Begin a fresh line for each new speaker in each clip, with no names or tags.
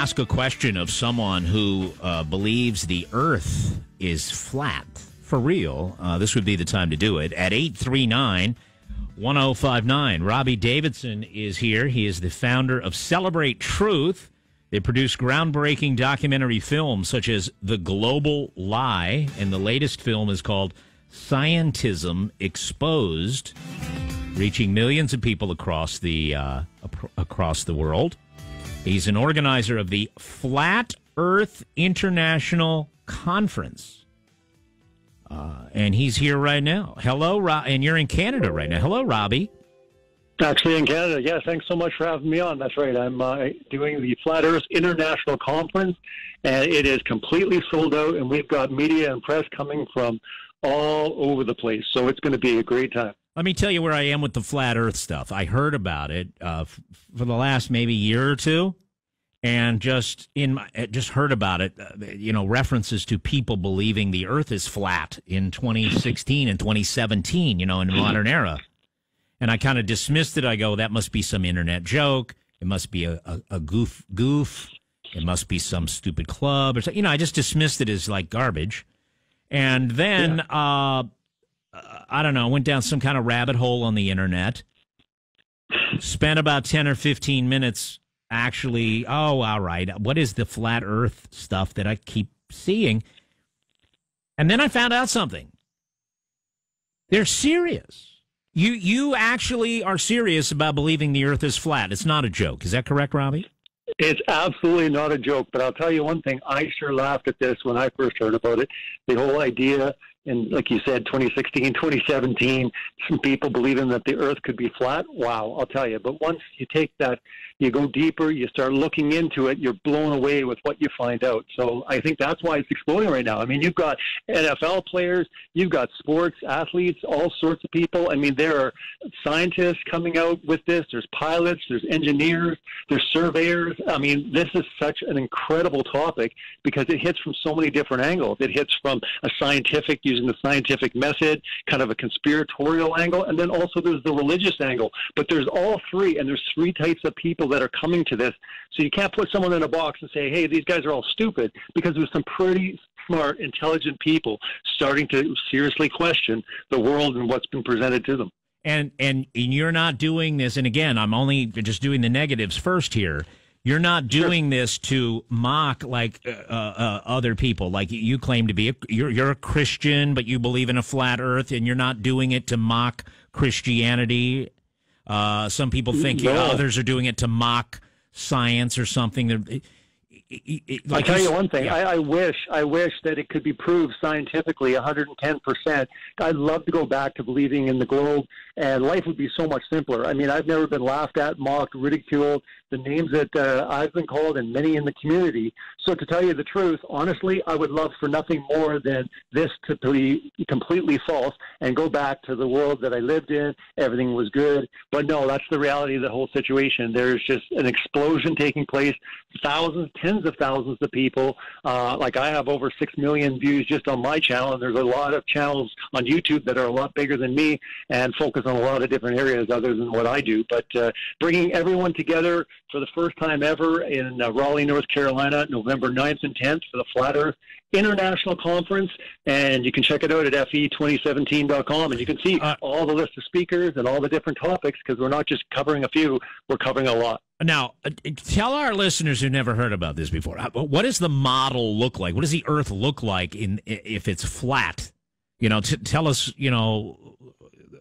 ask a question of someone who believes the Earth is flat, for real, this would be the time to do it. At 839-1059, Robbie Davidson is here. He is the founder of Celebrate Truth. They produce groundbreaking documentary films such as The Global Lie, and the latest film is called Scientism Exposed, reaching millions of people across the world. He's an organizer of the Flat Earth International Conference, and he's here right now. Hello, and you're in Canada right now. Hello, Robbie.
Actually in Canada, yeah. Thanks so much for having me on. That's right. I'm doing the Flat Earth International Conference, and it is completely sold out, and we've got media and press coming from all over the place. So it's going to be a great time.
Let me tell you where I am with the Flat Earth stuff. I heard about it for the last maybe year or two, and just heard about it, references to people believing the Earth is flat in 2016 and 2017, in the modern era. And I kind of dismissed it. I go, that must be some internet joke. It must be a goof. It must be some stupid club or something. I just dismissed it as like garbage. And then, I don't know, went down some kind of rabbit hole on the internet. Spent about 10 or 15 minutes actually, all right, what is the flat earth stuff that I keep seeing? And then I found out something. They're serious. You actually are serious about believing the earth is flat. It's not a joke. Is that correct, Robbie?
It's absolutely not a joke, but I'll tell you one thing. I sure laughed at this when I first heard about it. The whole idea, and like you said, 2016, 2017, some people believing that the earth could be flat. Wow, I'll tell you. But once you take that, you go deeper, you start looking into it, you're blown away with what you find out. So I think that's why it's exploding right now. I mean, you've got NFL players, you've got sports athletes, all sorts of people. I mean, there are scientists coming out with this. There's pilots, there's engineers, there's surveyors. I mean, this is such an incredible topic because it hits from so many different angles. It hits from a scientific, using the scientific method, kind of a conspiratorial angle, and then also there's the religious angle. But there's all three, and there's three types of people that are coming to this. So you can't put someone in a box and say, hey, these guys are all stupid, because there's some pretty smart, intelligent people starting to seriously question the world and what's been presented to them.
And you're not doing this, and again, I'm only just doing the negatives first here. You're not doing this to mock like other people, like you claim to be. You're a Christian, but you believe in a flat Earth, and you're not doing it to mock Christianity. Some people think others are doing it to mock science or something.
I'll tell you one thing. Yeah. I wish that it could be proved scientifically 110%. I'd love to go back to believing in the globe, and life would be so much simpler. I mean, I've never been laughed at, mocked, ridiculed, the names that I've been called, and many in the community. So to tell you the truth, honestly, I would love for nothing more than this to be completely false and go back to the world that I lived in. Everything was good. But no, that's the reality of the whole situation. There's just an explosion taking place. Thousands, tens of thousands of people. Like I have over 6 million views just on my channel, and there's a lot of channels on YouTube that are a lot bigger than me and focus on a lot of different areas other than what I do. But bringing everyone together for the first time ever in Raleigh, North Carolina, November 9th and 10th for the Flat Earth International Conference, and you can check it out at fe2017.com, and you can see all the list of speakers and all the different topics, because we're not just covering a few, we're covering a lot.
Now, tell our listeners who never heard about this before, what does the model look like? What does the Earth look like if it's flat? Tell us,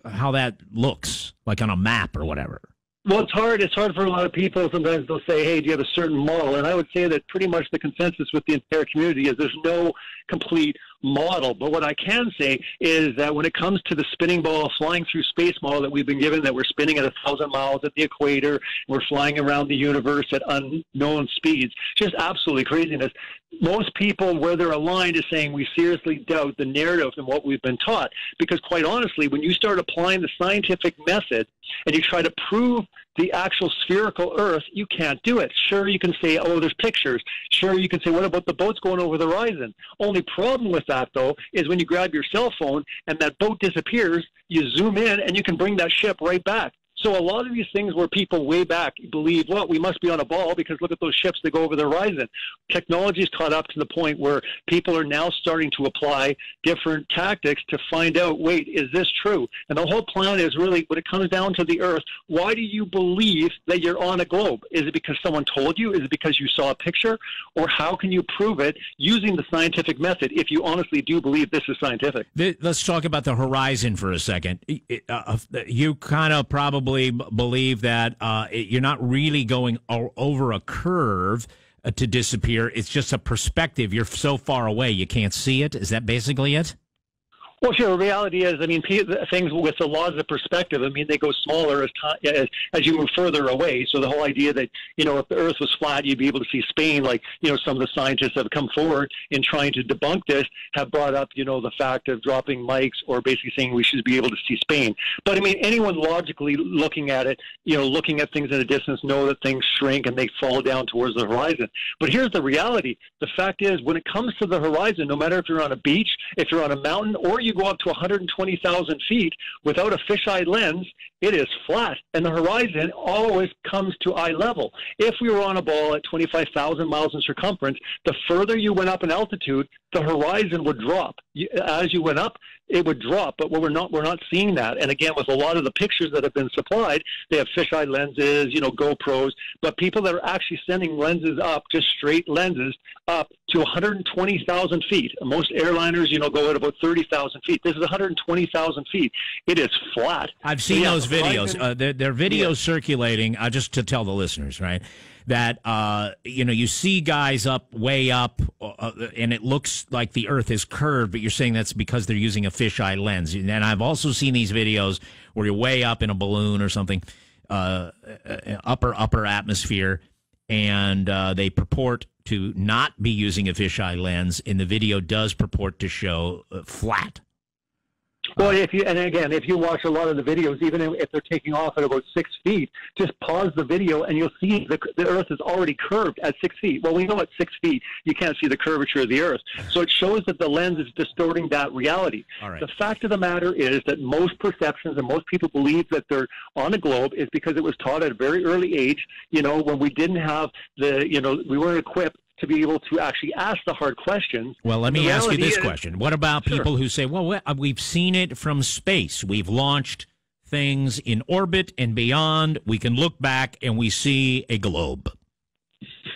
how that looks, like on a map or whatever.
Well, it's hard. It's hard for a lot of people. Sometimes they'll say, hey, do you have a certain model? And I would say that pretty much the consensus with the entire community is there's no complete model. But what I can say is that when it comes to the spinning ball flying through space model that we've been given, that we're spinning at 1,000 miles at the equator, we're flying around the universe at unknown speeds, just absolutely craziness. Most people, where they're aligned, is saying we seriously doubt the narrative and what we've been taught. Because quite honestly, when you start applying the scientific method and you try to prove the actual spherical Earth, you can't do it. Sure, you can say, oh, there's pictures. Sure, you can say, what about the boats going over the horizon? Only problem with that, though, is when you grab your cell phone and that boat disappears, you zoom in and you can bring that ship right back. So a lot of these things where people way back believe, well, we must be on a ball because look at those ships that go over the horizon. Technology's caught up to the point where people are now starting to apply different tactics to find out, wait, is this true? And the whole plan is really, when it comes down to the Earth, why do you believe that you're on a globe? Is it because someone told you? Is it because you saw a picture? Or how can you prove it using the scientific method if you honestly do believe this is scientific?
Let's talk about the horizon for a second. You kind of probably believe that you're not really going over a curve to disappear. It's just a perspective. You're so far away you can't see it. Is that basically it?
Well, sure. The reality is, I mean, things with the laws of perspective, I mean, they go smaller as you move further away. So the whole idea that, you know, if the Earth was flat, you'd be able to see Spain, like, you know, some of the scientists have come forward in trying to debunk this, have brought up, you know, the fact of dropping mics or basically saying we should be able to see Spain. But, I mean, anyone logically looking at it, you know, looking at things at a distance, know that things shrink and they fall down towards the horizon. But here's the reality. The fact is, when it comes to the horizon, no matter if you're on a beach, if you're on a mountain, or you go up to 120,000 feet without a fisheye lens, it is flat, and the horizon always comes to eye level. If we were on a ball at 25,000 miles in circumference, the further you went up in altitude, the horizon would drop. As you went up, it would drop, but we're not seeing that. And again, with a lot of the pictures that have been supplied, they have fisheye lenses, you know, GoPros, but people that are actually sending lenses up, just straight lenses, up to 120,000 feet. Most airliners, you know, go at about 30,000 feet. This is 120,000 feet. It is flat.
I've seen those videos. There are videos circulating, just to tell the listeners, right, that, you know, you see guys up, way up, and it looks like the Earth is curved, but you're saying that's because they're using a fisheye lens. And I've also seen these videos where you're way up in a balloon or something, upper atmosphere, and they purport to not be using a fisheye lens, and the video does purport to show flat.
Well, if you watch a lot of the videos, even if they're taking off at about 6 feet, just pause the video and you'll see the Earth is already curved at 6 feet. Well, we know at 6 feet you can't see the curvature of the Earth. So it shows that the lens is distorting that reality.
All right.
The fact of the matter is that most perceptions and most people believe that they're on a globe is because it was taught at a very early age, you know, when we didn't have we weren't equipped to be able to actually ask the hard questions.
Well, let me ask you this question. What about people who say, well, we've seen it from space. We've launched things in orbit and beyond. We can look back and we see a globe.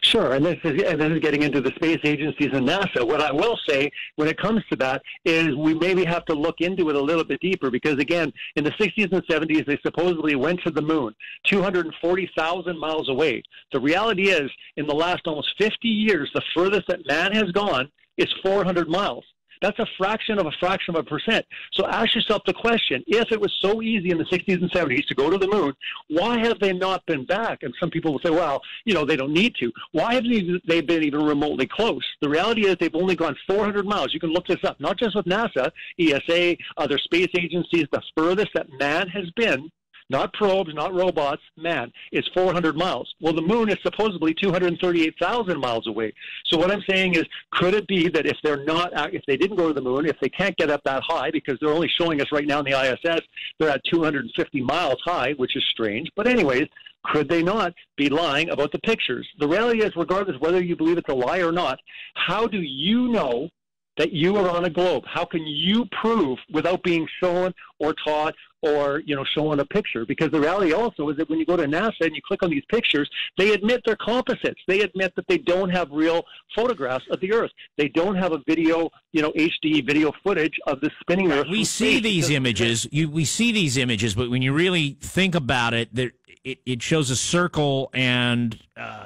Sure, and this is getting into the space agencies and NASA. What I will say when it comes to that is we maybe have to look into it a little bit deeper because, again, in the 60s and 70s, they supposedly went to the moon, 240,000 miles away. The reality is, in the last almost 50 years, the furthest that man has gone is 400 miles. That's a fraction of a percent. So ask yourself the question, if it was so easy in the 60s and 70s to go to the moon, why have they not been back? And some people will say, well, you know, they don't need to. Why haven't they been even remotely close? The reality is they've only gone 400 miles. You can look this up, not just with NASA, ESA, other space agencies. The furthest that man has been, not probes, not robots, man, is 400 miles. Well, the moon is supposedly 238,000 miles away. So what I'm saying is, could it be that if they didn't go to the moon, if they can't get up that high, because they're only showing us right now in the ISS, they're at 250 miles high, which is strange. But anyways, could they not be lying about the pictures? The reality is, regardless whether you believe it's a lie or not, how do you know that you are on a globe? How can you prove without being shown or taught or, you know, shown a picture? Because the reality also is that when you go to NASA and you click on these pictures, they admit they're composites. They admit that they don't have real photographs of the Earth. They don't have a video, you know, HD video footage of the spinning Earth.
We see these images. We see these images, but when you really think about it, it shows a circle and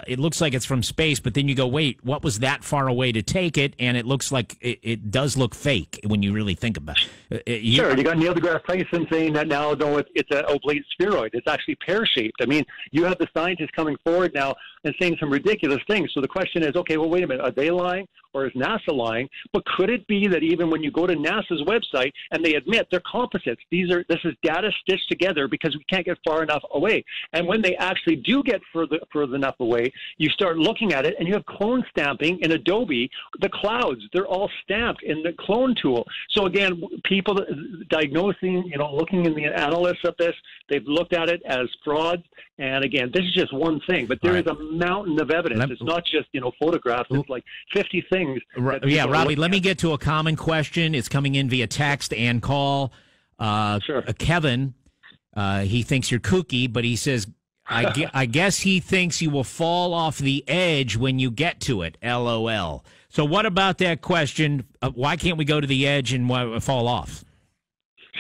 it looks like it's from space, but then you go, wait, what was that far away to take it? And it looks like it does look fake when you really think about it.
Sure, you got Neil deGrasse Tyson saying that now, no, it's an oblate spheroid. It's actually pear-shaped. I mean, you have the scientists coming forward now and saying some ridiculous things. So the question is, okay, well, wait a minute, are they lying or is NASA lying? But could it be that even when you go to NASA's website and they admit they're composites, this is data stitched together because we can't get far enough away. And when they actually do get further enough away. You start looking at it, and you have clone stamping in Adobe. The clouds, they're all stamped in the clone tool. So again, people diagnosing, looking in the analysts of this, they've looked at it as frauds. And again, this is just one thing, but there is a mountain of evidence. It's not just, photographs. It's like 50 things.
Yeah, Robbie, let me get to a common question. It's coming in via text and call.
Sure.
Kevin, he thinks you're kooky, but he says, I guess he thinks you will fall off the edge when you get to it, LOL. So what about that question? Why can't we go to the edge and fall off?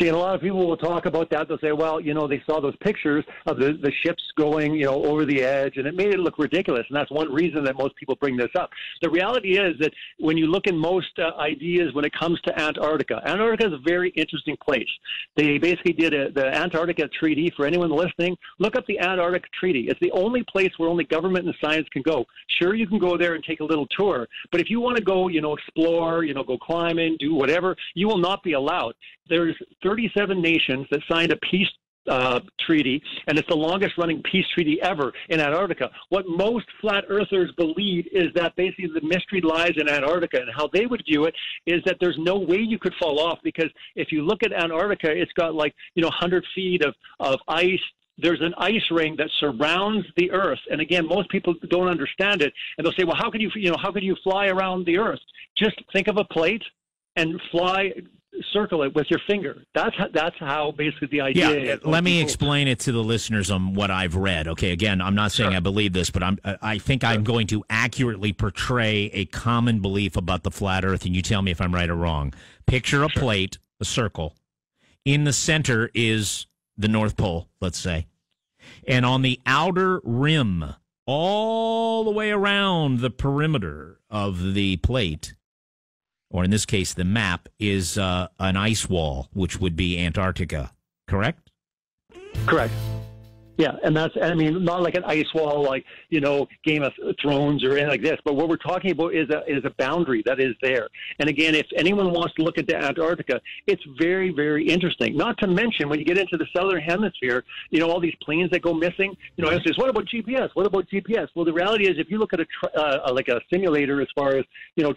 See, and a lot of people will talk about that. They'll say, well, they saw those pictures of the ships going, over the edge, and it made it look ridiculous. And that's one reason that most people bring this up. The reality is that when you look in most ideas when it comes to Antarctica is a very interesting place. They basically did the Antarctica Treaty. For anyone listening, look up the Antarctic Treaty. It's the only place where only government and science can go. Sure, you can go there and take a little tour, but if you want to go, explore, go climbing, do whatever, you will not be allowed. There's 37 nations that signed a peace treaty, and it's the longest-running peace treaty ever in Antarctica. What most flat earthers believe is that basically the mystery lies in Antarctica, and how they would view it is that there's no way you could fall off, because if you look at Antarctica, it's got 100 feet of ice. There's an ice ring that surrounds the Earth, and again, most people don't understand it, and they'll say, well, how could you fly around the Earth? Just think of a plate and circle it with your finger. That's how basically the idea is.
Let me explain it to the listeners on what I've read. Okay, again, I'm not saying I believe this, but I think I'm going to accurately portray a common belief about the flat Earth, and you tell me if I'm right or wrong. Picture a plate, a circle. In the center is the North Pole, let's say. And on the outer rim, all the way around the perimeter of the plate, or in this case, the map, is an ice wall, which would be Antarctica, correct?
Correct. Yeah, and that's, not like an ice wall like, Game of Thrones or anything like this, but what we're talking about is a boundary that is there. And again, if anyone wants to look at the Antarctica, it's very, very interesting. Not to mention, when you get into the southern hemisphere, all these planes that go missing, it says, what about GPS? What about GPS? Well, the reality is, if you look at a simulator as far as,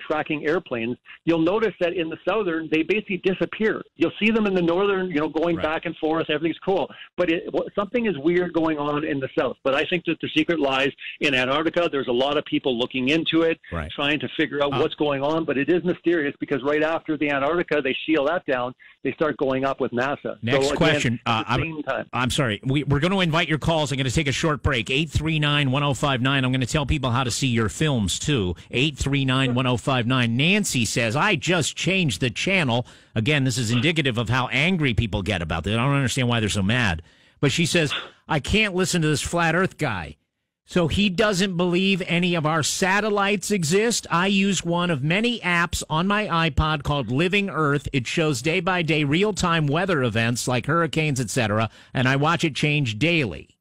tracking airplanes, you'll notice that in the southern, they basically disappear. You'll see them in the northern, going back and forth, everything's cool. But something is weird going on in the south. But I think that the secret lies in Antarctica. There's a lot of people looking into it, trying to figure out what's going on, but it is mysterious, because right after the Antarctica, they seal that down, they start going up with NASA.
Next question. I'm sorry. We're going to invite your calls. I'm going to take a short break. 839-1059. I'm going to tell people how to see your films, too. 839-1059. Nancy says, I just changed the channel. Again, this is indicative of how angry people get about this. I don't understand why they're so mad. But she says, I can't listen to this flat earth guy. So he doesn't believe any of our satellites exist. I use one of many apps on my iPod called Living Earth. It shows day-by-day real-time weather events like hurricanes, etc., and I watch it change daily.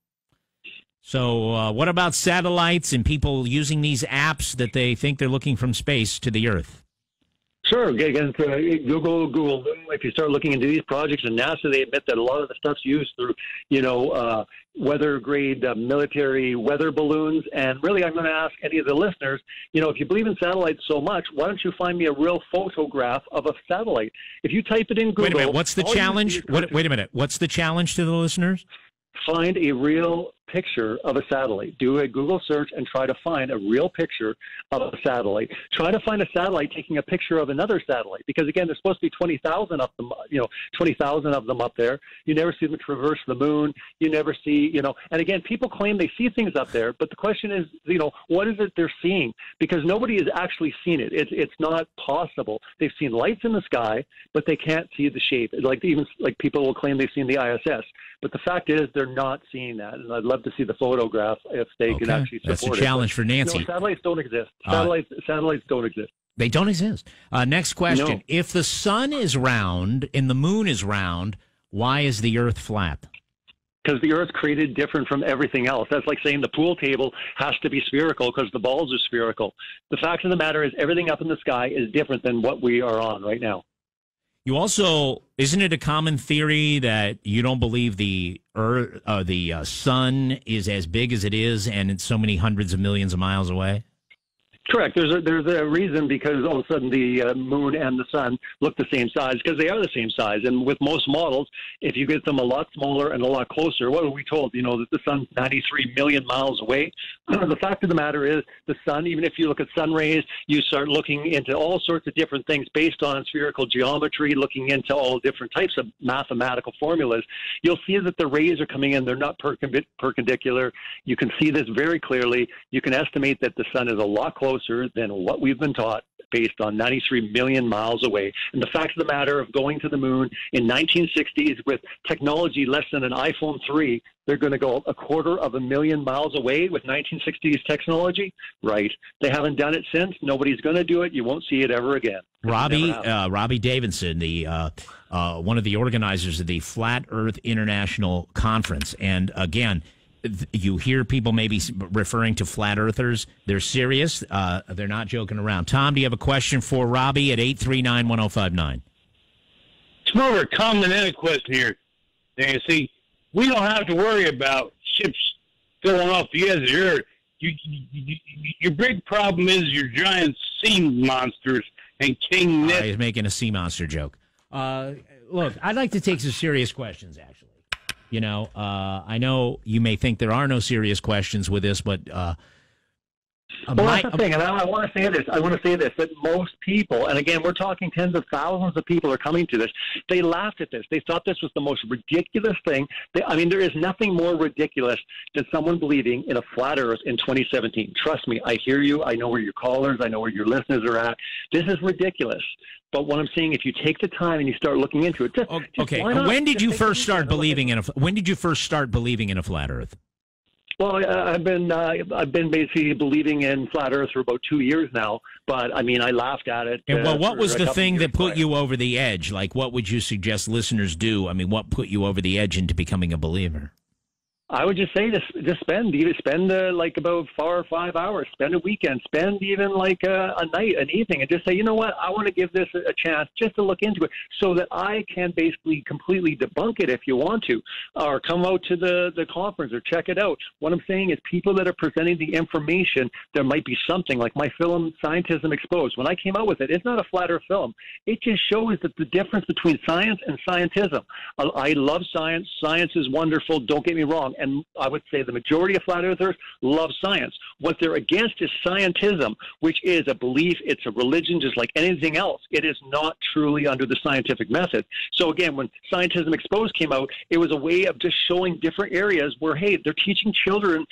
So what about satellites and people using these apps that they think they're looking from space to the Earth?
Sure. Again, Google. If you start looking into these projects, and NASA, they admit that a lot of the stuff's used through, weather-grade military weather balloons. And really, I'm going to ask any of the listeners, if you believe in satellites so much, why don't you find me a real photograph of a satellite? If you type it in Google...
Wait a minute. What's the challenge? Wait a minute. What's the challenge to the listeners?
Find a real picture of a satellite. Do a Google search and try to find a real picture of a satellite. Try to find a satellite taking a picture of another satellite, because again, there's supposed to be 20,000 of them, 20,000 of them up there. You never see them traverse the moon. You never see, and again, people claim they see things up there, but the question is, what is it they're seeing? Because nobody has actually seen it. It's not possible. They've seen lights in the sky, but they can't see the shape. Even people will claim they've seen the ISS. But the fact is, they're not seeing that, and I'd love to see the photograph if they can actually support it.
That's a challenge for Nancy.
Satellites don't exist. Satellites don't exist.
They don't exist. Next question. No. If the sun is round and the moon is round, why is the Earth flat?
Because the Earth's created different from everything else. That's like saying the pool table has to be spherical because the balls are spherical. The fact of the matter is, everything up in the sky is different than what we are on right now.
You also, isn't it a common theory that you don't believe the Earth, the sun is as big as it is, and it's so many hundreds of millions of miles away?
Correct. There's a reason, because all of a sudden the moon and the sun look the same size, because they are the same size. And with most models, if you get them a lot smaller and a lot closer, what are we told? You know, that the sun's 93 million miles away. The fact of the matter is the sun, even if you look at sun rays, you start looking into all sorts of different things based on spherical geometry, looking into all different types of mathematical formulas. You'll see that the rays are coming in. They're not perpendicular. You can see this very clearly. You can estimate that the sun is a lot closer than what we've been taught, based on 93 million miles away. And the fact of the matter of going to the moon in 1960s with technology less than an iPhone 3, they're going to go 250,000 miles away with 1960s technology? Right. They haven't done it since. Nobody's going to do it. You won't see it ever again.
Robbie Davidson, the one of the organizers of the Flat Earth International Conference. And again, you hear people maybe referring to flat earthers. They're serious. They're not joking around. Tom, do you have a question for Robbie at 839-1059?
It's more of a common end question here. And see, we don't have to worry about ships going off the edge of the earth. Your big problem is your giant sea monsters and King Ned.
He's making a sea monster joke. Look, I'd like to take some serious questions, actually. You know, I know you may think there are no serious questions with this, but
well, that's the thing, and I want to say this. That most people, and again, we're talking tens of thousands of people are coming to this. They laughed at this. They thought this was the most ridiculous thing. There is nothing more ridiculous than someone believing in a flat Earth in 2017. Trust me, I hear you. I know where your callers. I know where your listeners are at. This is ridiculous. But what I'm saying, if you take the time and you start looking into it,
okay. When did you first start believing in a flat Earth?
Well, I've been basically believing in flat Earth for about 2 years now. But I mean, I laughed at it.
And what was the thing that put you over the edge? Like, what would you suggest listeners do? I mean, what put you over the edge into becoming a believer?
I would just say just spend like about 4 or 5 hours, spend a weekend, spend even like a night, an evening, and just say, you know what, I want to give this a chance just to look into it so that I can basically completely debunk it if you want to, or come out to the conference or check it out. What I'm saying is people that are presenting the information, there might be something like my film, Scientism Exposed. When I came out with it, it's not a flat earth film. It just shows that the difference between science and scientism. I love science. Science is wonderful. Don't get me wrong. And I would say the majority of flat earthers love science. What they're against is scientism, which is a belief. It's a religion just like anything else. It is not truly under the scientific method. So again, when Scientism Exposed came out, it was a way of just showing different areas where, hey, they're teaching children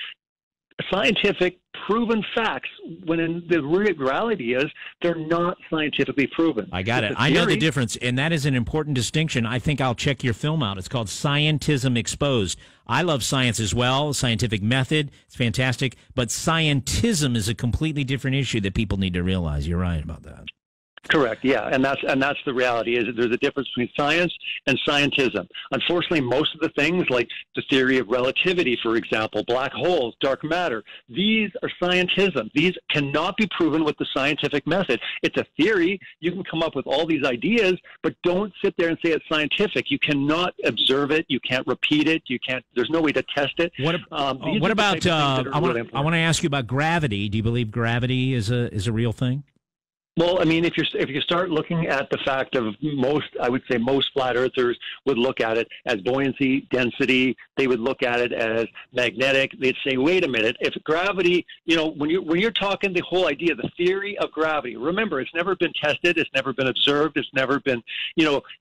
scientific proven facts when in the reality is they're not scientifically proven.
I got it. I know the difference, and that is an important distinction. I think I'll check your film out. It's called Scientism Exposed. I love science as well, scientific method. It's fantastic, but scientism is a completely different issue that people need to realize. You're right about that.
Correct. Yeah, and that's the reality, is that there's a difference between science and scientism. Unfortunately, most of the things like the theory of relativity, for example, black holes, dark matter, these are scientism. These cannot be proven with the scientific method. It's a theory. You can come up with all these ideas, but don't sit there and say it's scientific. You cannot observe it. You can't repeat it. You can't. There's no way to test it.
What about? I want to ask you about gravity. Do you believe gravity is a real thing?
Well, I mean, if you start looking at the fact of I would say most flat earthers would look at it as buoyancy, density. They would look at it as magnetic. They'd say, wait a minute, if gravity, when you're talking the whole idea, the theory of gravity, remember, it's never been tested. It's never been observed. It's never been,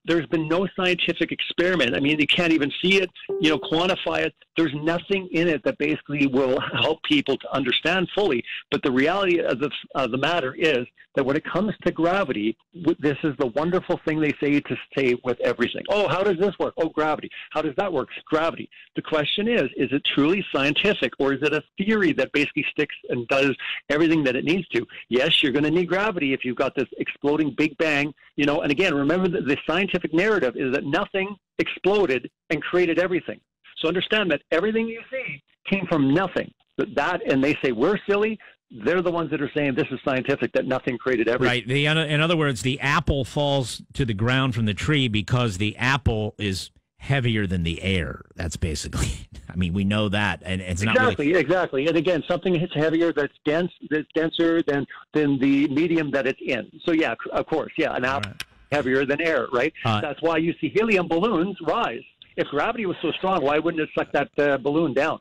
there's been no scientific experiment. I mean, you can't even see it, quantify it. There's nothing in it that basically will help people to understand fully. But the reality of the matter is that when it comes to gravity, this is the wonderful thing they say with everything. Oh, how does this work? Oh, gravity. How does that work? Gravity. The question is it truly scientific, or is it a theory that basically sticks and does everything that it needs to? Yes, you're going to need gravity if you've got this exploding Big Bang, and again, remember that the scientific narrative is that nothing exploded and created everything. So understand that everything you see came from nothing. And they say we're silly. they're the ones that are saying this is scientific, that nothing created everything.
Right. In other words, the apple falls to the ground from the tree because the apple is heavier than the air. That's basically, I mean, we know that, and it's
exactly. And again, something hits heavier, that's denser than the medium that it's in. So yeah, of course, yeah, an apple heavier than air, right? That's why you see helium balloons rise. If gravity was so strong, why wouldn't it suck that balloon down?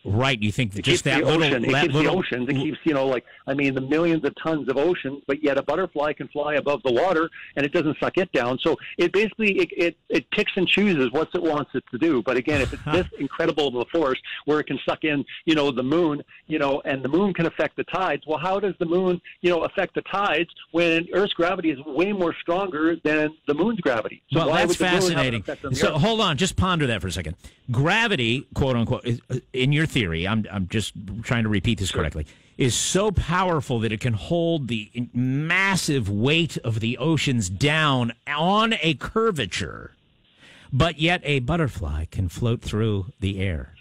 Right, you think
it
just
keeps
that
the
little...
ocean. It keeps the oceans. It keeps, the millions of tons of oceans, but yet a butterfly can fly above the water, and it doesn't suck it down. So it basically, it picks and chooses what it wants it to do. But again, if it's this incredible of a force where it can suck in, the moon, and the moon can affect the tides, well, how does the moon, affect the tides when Earth's gravity is way more stronger than the moon's gravity? So
well, that's fascinating. So hold on, just ponder that for a second. Gravity, quote unquote, in your theory, I'm just trying to repeat this correctly, is so powerful that it can hold the massive weight of the oceans down on a curvature, but yet a butterfly can float through the air.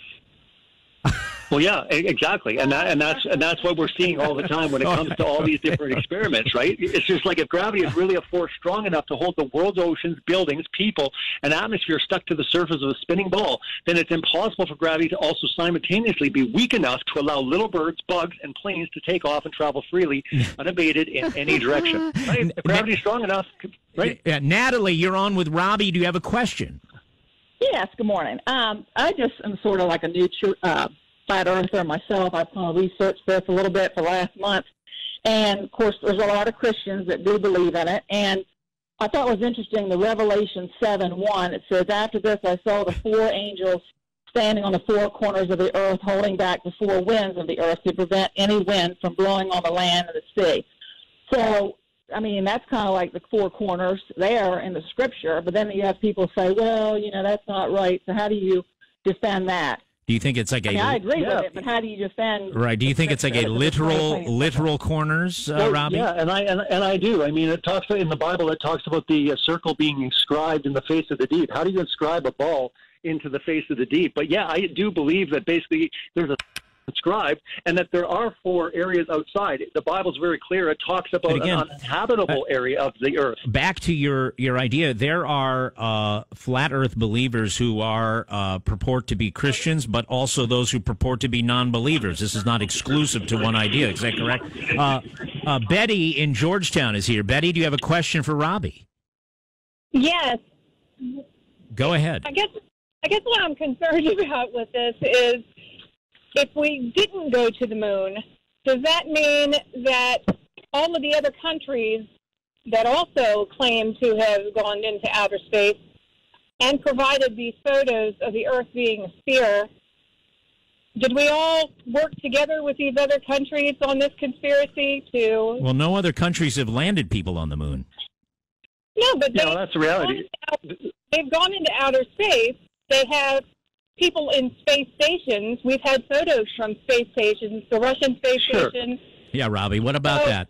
Well, yeah, exactly, and that's what we're seeing all the time when it comes to all these different experiments, right? It's just like if gravity is really a force strong enough to hold the world's oceans, buildings, people, and atmosphere stuck to the surface of a spinning ball, then it's impossible for gravity to also simultaneously be weak enough to allow little birds, bugs, and planes to take off and travel freely, unabated in any direction. Right? If gravity's strong enough, right?
Natalie, you're on with Robbie. Do you have a question?
Yes. Good morning. I just am sort of like a new flat earther myself. I've kind of researched this a little bit for last month, and of course there's a lot of Christians that do believe in it, and I thought it was interesting the Revelation 7:1. It says, after this I saw the four angels standing on the four corners of the earth, holding back the four winds of the earth to prevent any wind from blowing on the land and the sea. So I mean, that's kind of like the four corners there in the scripture, but then you have people say, well, that's not right. So how do you defend that?
Do you think it's like
I agree with it, but how do you defend?
Right. Do you think it's like a literal corners, Robbie?
Yeah, and I do. I mean, it talks in the Bible. It talks about the circle being inscribed in the face of the deep. How do you inscribe a ball into the face of the deep? But yeah, I do believe that basically there's a inscribed, and that there are four areas outside. The Bible's very clear. It talks about an uninhabitable area of the earth.
Back to your idea, there are flat earth believers who are purport to be Christians, but also those who purport to be non-believers. This is not exclusive to one idea. Is that correct? Betty in Georgetown is here. Betty, do you have a question for Robbie?
Yes.
Go ahead.
I guess what I'm concerned about with this is, if we didn't go to the moon, does that mean that all of the other countries that also claim to have gone into outer space and provided these photos of the Earth being a sphere, did we all work together with these other countries on this conspiracy to...
Well, no other countries have landed people on the moon.
No, but
that's the reality.
They've gone into outer space. They have people in space stations. We've had photos from space stations, the Russian space station.
Yeah, Robbie, what about that?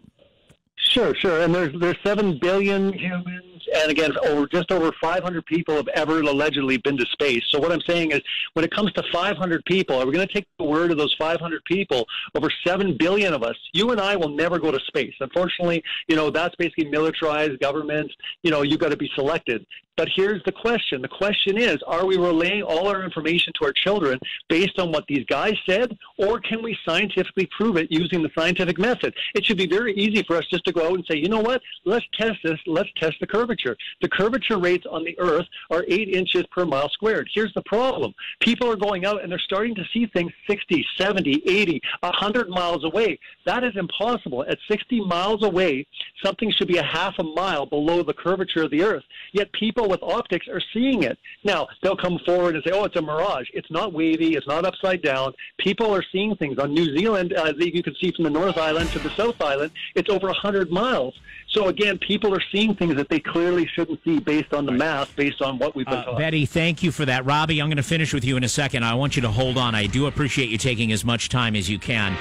Sure. And there's 7 billion humans, and again, just over 500 people have ever allegedly been to space. So what I'm saying is, when it comes to 500 people, are we going to take the word of those 500 people? Over 7 billion of us, you and I will never go to space. Unfortunately, that's basically militarized government. You've got to be selected. But here's the question. The question is, are we relaying all our information to our children based on what these guys said, or can we scientifically prove it using the scientific method? It should be very easy for us just to go out and say, you know what, let's test this. Let's test the curvature. The curvature rates on the Earth are 8 inches per mile squared. Here's the problem. People are going out and they're starting to see things 60, 70, 80, 100 miles away. That is impossible. At 60 miles away, something should be a half a mile below the curvature of the Earth. Yet people with optics are seeing it. Now, they'll come forward and say, oh, it's a mirage. It's not wavy. It's not upside down. People are seeing things. On New Zealand, you can see from the North Island to the South Island, it's over 100 miles. So, again, people are seeing things that they clearly shouldn't see based on the math, based on what we've been taught.
Betty, thank you for that. Robbie, I'm going to finish with you in a second. I want you to hold on. I do appreciate you taking as much time as you can.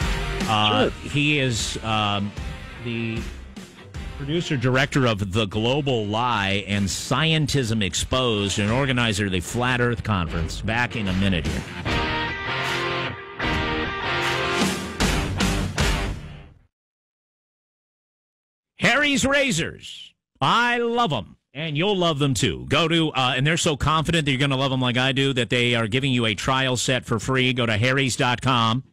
Sure.
He is the producer, director of The Global Lie and Scientism Exposed, and organizer of the Flat Earth Conference. Back in a minute here. Harry's Razors. I love them, and you'll love them too. Go to, and they're so confident that you're going to love them like I do, that they are giving you a trial set for free. Go to harrys.com.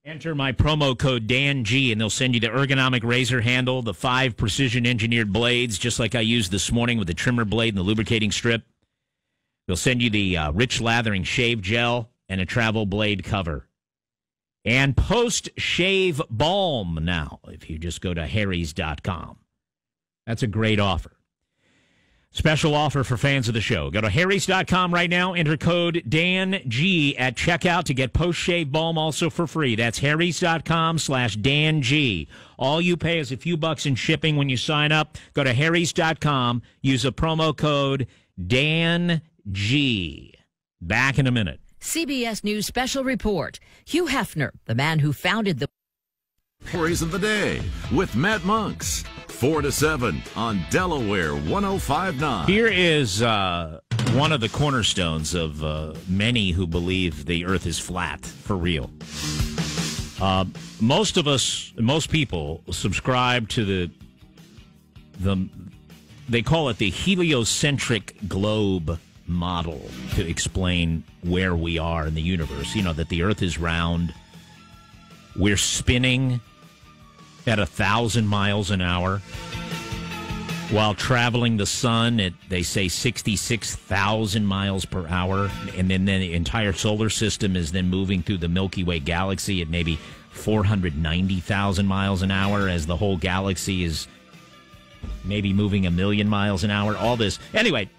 Enter my promo code DANG, and they'll send you the ergonomic razor handle, the 5 precision-engineered blades, just like I used this morning with the trimmer blade and the lubricating strip. They'll send you the rich lathering shave gel and a travel blade cover. And post-shave balm now, if you just go to harrys.com. That's a great offer. Special offer for fans of the show. Go to harrys.com right now. Enter code DANG at checkout to get post-shave balm also for free. That's harrys.com/DANG. All you pay is a few bucks in shipping when you sign up. Go to harrys.com. Use a promo code DANG. Back in a minute.
CBS News Special Report. Hugh Hefner, the man who founded the
Stories of the Day with Matt Monks. 4 to 7 on Delaware 105.9.
Here is one of the cornerstones of many who believe the earth is flat, for real. Most of us, most people, subscribe to they call it the heliocentric globe model to explain where we are in the universe. You know, that the earth is round. We're spinning at 1,000 miles an hour while traveling the sun at, they say, 66,000 miles per hour. And then the entire solar system is then moving through the Milky Way galaxy at maybe 490,000 miles an hour, as the whole galaxy is maybe moving 1,000,000 miles an hour. All this. Anyway,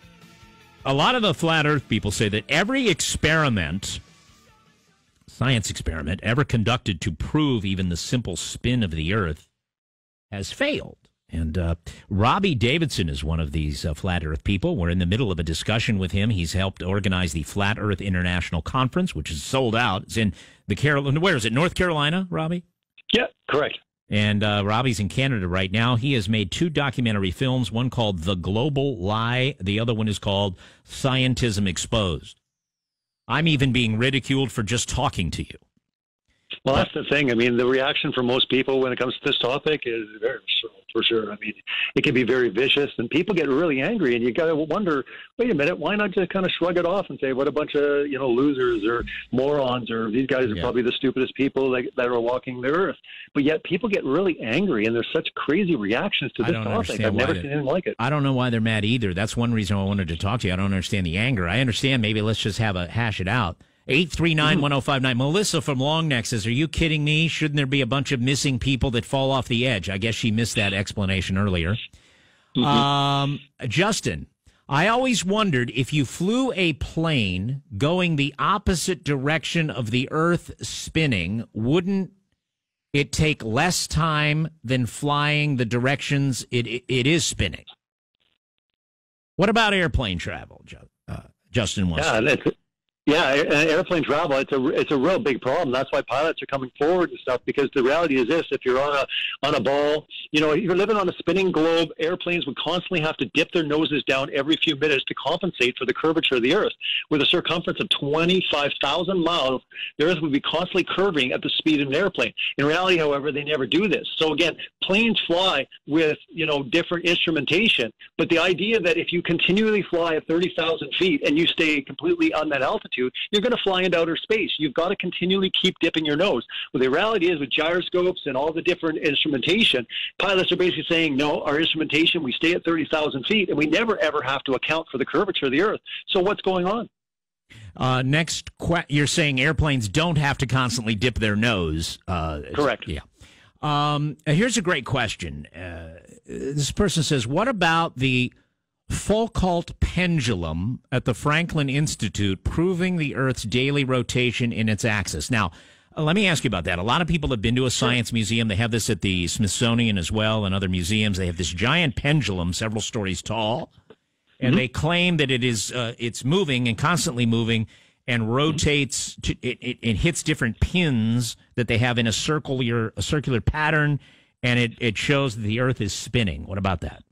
a lot of the flat earth people say that every experiment, science experiment, ever conducted to prove even the simple spin of the earth has failed. And Robbie Davidson is one of these flat earth people. We're in the middle of a discussion with him. He's helped organize the Flat Earth International Conference, which is sold out. It's in the Carolina. Where is it? North Carolina, Robbie?
Yeah, correct.
And Robbie's in Canada right now. He has made 2 documentary films, one called The Global Lie. The other one is called Scientism Exposed. I'm even being ridiculed for just talking to you.
Well, that's the thing. I mean, the reaction from most people when it comes to this topic is very visceral, for sure. I mean, it can be very vicious, and people get really angry, and you got to wonder, wait a minute, why not just kind of shrug it off and say, what a bunch of, losers or morons, or these guys are probably the stupidest people that are walking the earth. But yet people get really angry, and there's such crazy reactions to this topic. I've never seen anything like it.
I don't know why they're mad either. That's one reason I wanted to talk to you. I don't understand the anger. I understand maybe let's just hash it out. 839-1059. Melissa from Long Neck says, are you kidding me? Shouldn't there be a bunch of missing people that fall off the edge? I guess she missed that explanation earlier. Justin, I always wondered if you flew a plane going the opposite direction of the Earth spinning, wouldn't it take less time than flying the directions it is spinning? What about airplane travel, Justin wants to.
Yeah, airplane travel, it's a real big problem. That's why pilots are coming forward and stuff, because the reality is this: if you're on a ball, you're living on a spinning globe, airplanes would constantly have to dip their noses down every few minutes to compensate for the curvature of the Earth. With a circumference of 25,000 miles, the Earth would be constantly curving at the speed of an airplane. In reality, however, they never do this. So again, planes fly with, different instrumentation, but the idea that if you continually fly at 30,000 feet and you stay completely on that altitude, you're going to fly into outer space. You've got to continually keep dipping your nose. Well, the reality is, with gyroscopes and all the different instrumentation, pilots are basically saying, no, our instrumentation, we stay at 30,000 feet, and we never, ever have to account for the curvature of the Earth. So what's going on?
You're saying airplanes don't have to constantly dip their nose.
Correct.
Yeah. Here's a great question. This person says, what about the Foucault pendulum at the Franklin Institute proving the Earth's daily rotation in its axis? Now, let me ask you about that. A lot of people have been to a science museum. They have this at the Smithsonian as well and other museums. They have this giant pendulum, several stories tall, and they claim that it's moving and constantly moving and rotates. It hits different pins that they have in a circular pattern, and it shows that the Earth is spinning. What about that?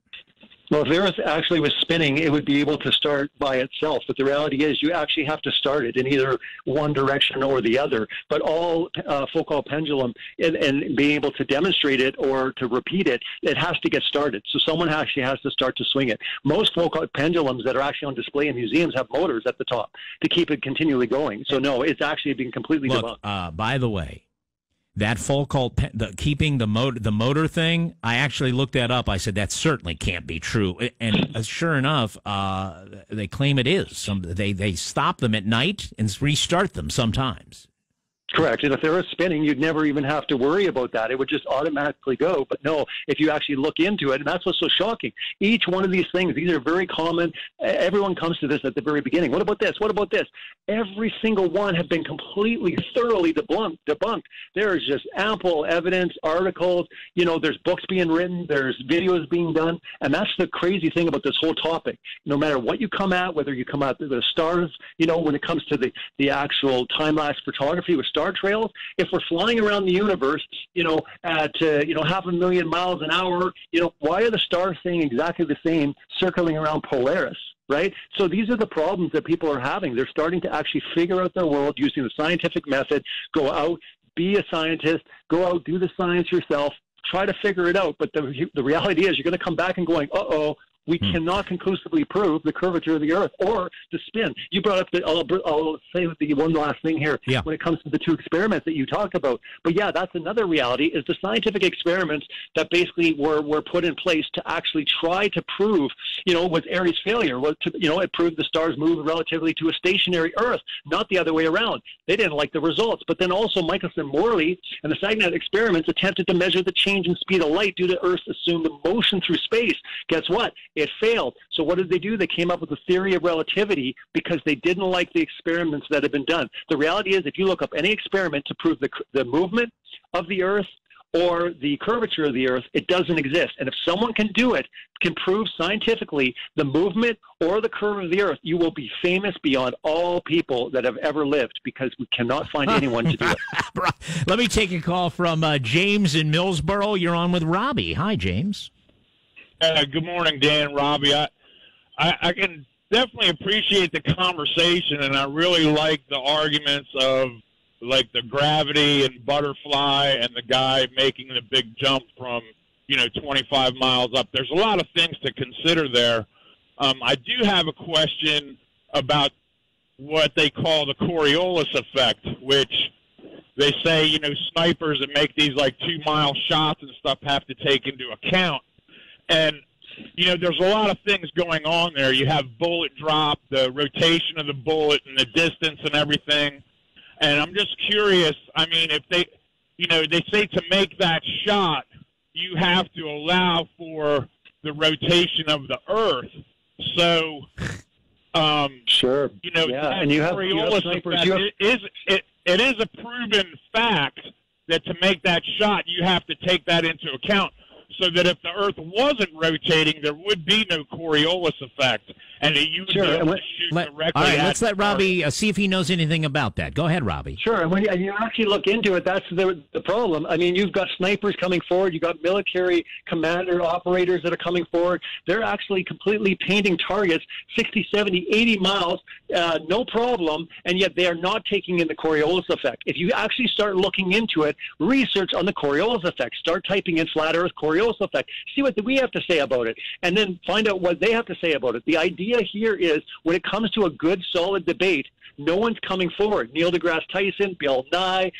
Well, if the Earth actually was spinning, it would be able to start by itself. But the reality is you actually have to start it in either one direction or the other. But all Foucault pendulum and being able to demonstrate it or to repeat it, it has to get started. So someone actually has to start to swing it. Most Foucault pendulums that are actually on display in museums have motors at the top to keep it continually going. So no, it's actually being completely debunked.
By the way, that Foucault, keeping the motor thing, I actually looked that up. I said, that certainly can't be true. And sure enough, they claim it is. They stop them at night and restart them sometimes.
Correct. And if they were spinning, you'd never even have to worry about that. It would just automatically go. But no, if you actually look into it, and that's what's so shocking. Each one of these things, these are very common. Everyone comes to this at the very beginning. What about this? What about this? Every single one have been completely, thoroughly debunked. There is just ample evidence, articles, there's books being written, there's videos being done. And that's the crazy thing about this whole topic. No matter what you come at, whether you come at the stars, when it comes to the actual time-lapse photography with star trails, if we're flying around the universe, at 500,000 miles an hour, why are the stars staying exactly the same, circling around Polaris? Right? So these are the problems that people are having. They're starting to actually figure out their world using the scientific method, go out, be a scientist, go out, do the science yourself, try to figure it out. But the reality is you're going to come back and going, we cannot conclusively prove the curvature of the Earth or the spin. You brought up I'll say the one last thing here when it comes to the two experiments that you talked about. But yeah, that's another reality, is the scientific experiments that basically were put in place to actually try to prove, with Airy's failure, it proved the stars move relatively to a stationary Earth, not the other way around. They didn't like the results. But then also Michelson Morley and the Saginaw experiments attempted to measure the change in speed of light due to Earth's assumed motion through space. Guess what? It failed. So what did they do? They came up with a theory of relativity because they didn't like the experiments that had been done. The reality is, if you look up any experiment to prove the movement of the Earth or the curvature of the Earth, it doesn't exist. And if someone can do it, can prove scientifically the movement or the curve of the Earth, you will be famous beyond all people that have ever lived, because we cannot find anyone to do it.
Let me take a call from James in Millsboro. You're on with Robbie. Hi, James.
Good morning, Dan, Robbie. I can definitely appreciate the conversation, and I really like the arguments of like the gravity and butterfly and the guy making the big jump from 25 miles up. There's a lot of things to consider there. I do have a question about what they call the Coriolis effect, which they say snipers that make these like 2-mile shots and stuff have to take into account. And, there's a lot of things going on there. You have bullet drop, the rotation of the bullet and the distance and everything. And I'm just curious, if they say to make that shot, you have to allow for the rotation of the Earth. So,
sure. And you have snipers.
It is a proven fact that to make that shot, you have to take that into account, so that if the Earth wasn't rotating, there would be no Coriolis effect, and you would be able to shoot directly.
All right, let's let Robbie see if he knows anything about that. Go ahead, Robbie.
Sure, and when you actually look into it, that's the problem. You've got snipers coming forward. You've got military commander operators that are coming forward. They're actually completely painting targets 60, 70, 80 miles, no problem, and yet they are not taking in the Coriolis effect. If you actually start looking into it, research on the Coriolis effect. Start typing in flat Earth Coriolis effect. See what we have to say about it, and then find out what they have to say about it. The idea here is, when it comes to a good, solid debate, no one's coming forward. Neil deGrasse Tyson, Bill Nye,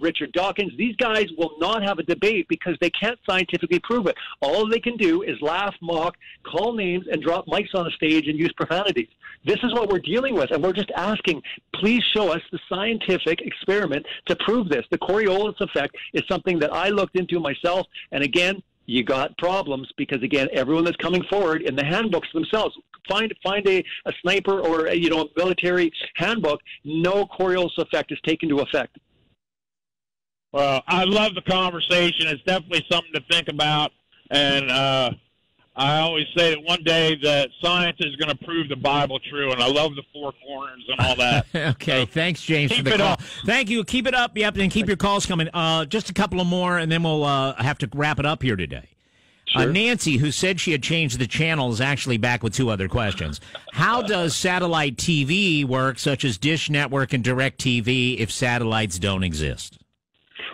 Richard Dawkins, these guys will not have a debate because they can't scientifically prove it. All they can do is laugh, mock, call names, and drop mics on a stage and use profanities. This is what we're dealing with, and we're just asking, please show us the scientific experiment to prove this. The Coriolis effect is something that I looked into myself, and again, you got problems because, again, everyone that's coming forward in the handbooks themselves, find a sniper or a military handbook, no Coriolis effect is taken into effect.
Well, I love the conversation. It's definitely something to think about, and I always say that one day that science is going to prove the Bible true, and I love the four corners and all that.
Okay, thanks, James, for the call. Up. Thank you. Keep it up. Yep, and keep your calls coming. Just a couple of more, and then we'll have to wrap it up here today.
Sure.
Nancy, who said she had changed the channel, is actually back with two other questions. How does satellite TV work, such as Dish Network and DirecTV, if satellites don't exist?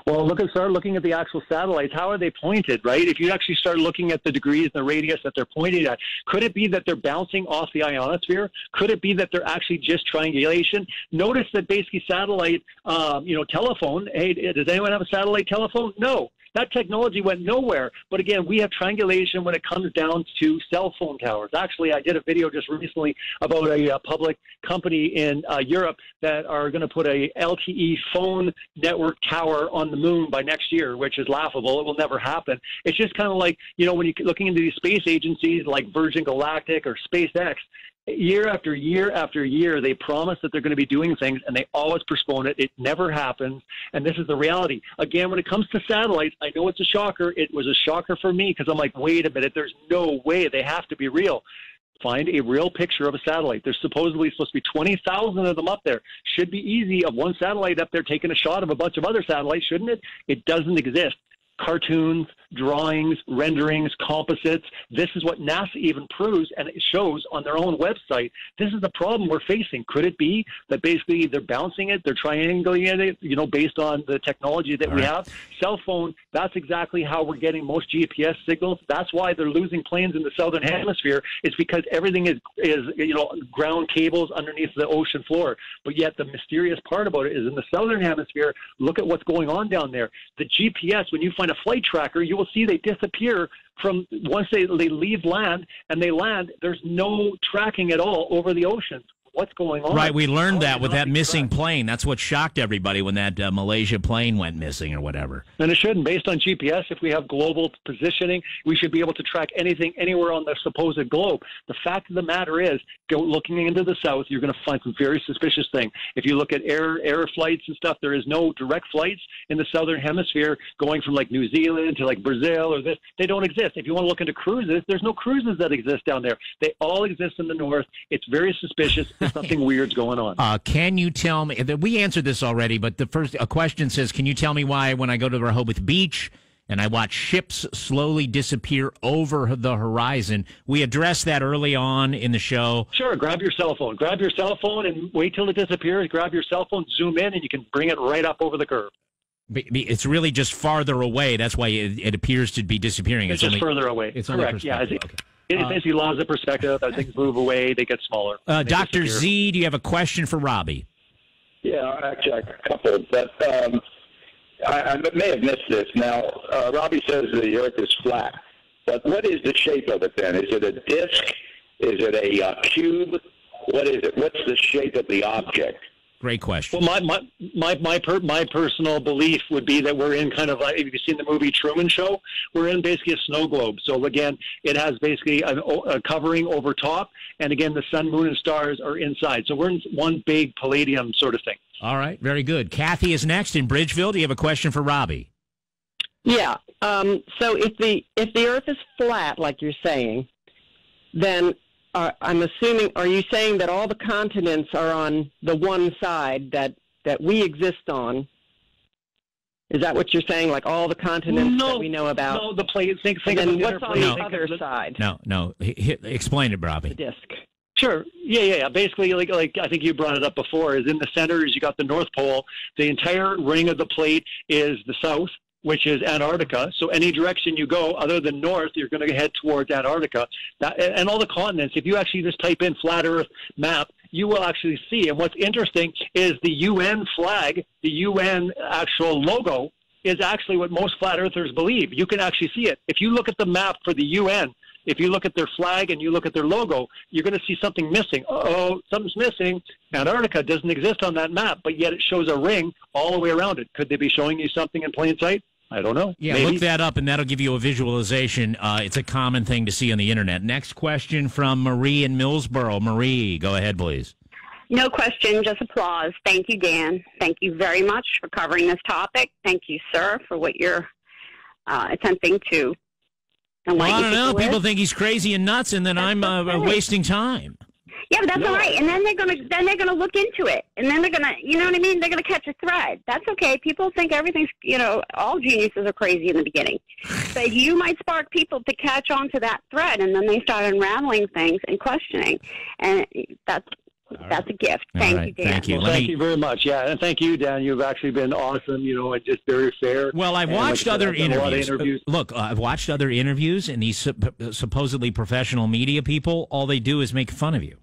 Well, start looking at the actual satellites. How are they pointed, right? If you actually start looking at the degrees and the radius that they're pointed at, could it be that they're bouncing off the ionosphere? Could it be that they're actually just triangulation? Notice that basically satellite, telephone. Hey, does anyone have a satellite telephone? No. That technology went nowhere. But again, we have triangulation when it comes down to cell phone towers. Actually, I did a video just recently about a public company in Europe that are going to put a LTE phone network tower on the moon by next year, which is laughable. It will never happen. It's just kind of like, when you're looking into these space agencies like Virgin Galactic or SpaceX, year after year after year, they promise that they're going to be doing things, and they always postpone it. It never happens, and this is the reality. Again, when it comes to satellites, I know it's a shocker. It was a shocker for me because I'm like, wait a minute, there's no way. They have to be real. Find a real picture of a satellite. There's supposedly supposed to be 20,000 of them up there. Should be easy of one satellite up there taking a shot of a bunch of other satellites, shouldn't it? It doesn't exist. Cartoons, drawings, renderings, composites. This is what NASA even proves, and it shows on their own website. This is the problem we're facing. Could it be that basically they're bouncing it, they're triangulating it, based on the technology that we have? Cell phone, that's exactly how we're getting most GPS signals. That's why they're losing planes in the southern hemisphere. It's because everything is ground cables underneath the ocean floor. But yet the mysterious part about it is in the southern hemisphere, look at what's going on down there. The GPS, when you find a flight tracker, you will see they disappear from once they leave land and they land. There's no tracking at all over the ocean. What's going on?
Right, we learned that with that missing plane. That's what shocked everybody when that Malaysia plane went missing or whatever.
And it shouldn't. Based on GPS, if we have global positioning, we should be able to track anything anywhere on the supposed globe. The fact of the matter is, go looking into the south, you're going to find some very suspicious things. If you look at air flights and stuff, there is no direct flights in the southern hemisphere going from like New Zealand to like Brazil or this. They don't exist. If you want to look into cruises, there's no cruises that exist down there. They all exist in the north. It's very suspicious. Something weird's going on.
Can you tell me, we answered this already, but a question says, can you tell me why when I go to Rehoboth Beach and I watch ships slowly disappear over the horizon? We addressed that early on in the show.
Sure, grab your cell phone. Grab your cell phone and wait till it disappears. Grab your cell phone, zoom in, and you can bring it right up over the curve.
It's really just farther away. That's why it appears to be disappearing.
It's just further away.
It's
correct. Yeah, it's basically laws of perspective. As things move away, they get smaller.
Dr. Z, do you have a question for Robbie?
Yeah, actually, a couple. But I may have missed this. Now, Robbie says the Earth is flat. But what is the shape of it then? Is it a disc? Is it a cube? What is it? What's the shape of the object?
Great question.
Well, my personal belief would be that we're in kind of like, if you've seen the movie Truman Show, we're in basically a snow globe. So again, it has basically a covering over top, and again, the sun, moon, and stars are inside. So we're in one big palladium sort of thing.
All right, very good. Kathy is next in Bridgeville. Do you have a question for Robbie?
Yeah. So if the Earth is flat, like you're saying, then I'm assuming, are you saying that all the continents are on the one side that we exist on? Is that what you're saying? Like all the continents that we know about?
No, the plate. Think
and
of
then what's on the other side?
No. Explain it, Robbie.
The disc.
Sure. Yeah. Basically, like I think you brought it up before, is in the center is you got the North Pole. The entire ring of the plate is the south, which is Antarctica. So any direction you go other than north, you're going to head towards Antarctica. And all the continents, if you actually just type in flat Earth map, you will actually see. And what's interesting is the UN flag, the UN actual logo, is actually what most flat earthers believe. You can actually see it. If you look at the map for the UN, if you look at their flag and you look at their logo, you're going to see something missing. Uh-oh, something's missing. Antarctica doesn't exist on that map, but yet it shows a ring all the way around it. Could they be showing you something in plain sight? I don't know.
Yeah,
maybe.
Look that up, and that'll give you a visualization. It's a common thing to see on the Internet. Next question from Marie in Millsboro. Marie, go ahead, please.
No question, just applause. Thank you, Dan. Thank you very much for covering this topic. Thank you, sir, for what you're attempting to enlighten
I don't know. People think he's crazy and nuts, and then I'm wasting time.
Yeah, but that's all right. And then they're gonna look into it, and then they're gonna, you know what I mean? They're gonna catch a thread. That's okay. People think everything's, all geniuses are crazy in the beginning, but you might spark people to catch on to that thread, and then they start unraveling things and questioning, and that's a gift. Thank you, Dan.
Thank you.
Well, thank you very much. Yeah, and thank you, Dan. You've actually been awesome, and just very fair.
Well, I've watched other interviews. Look, I've watched other interviews, and these supposedly professional media people, all they do is make fun of you.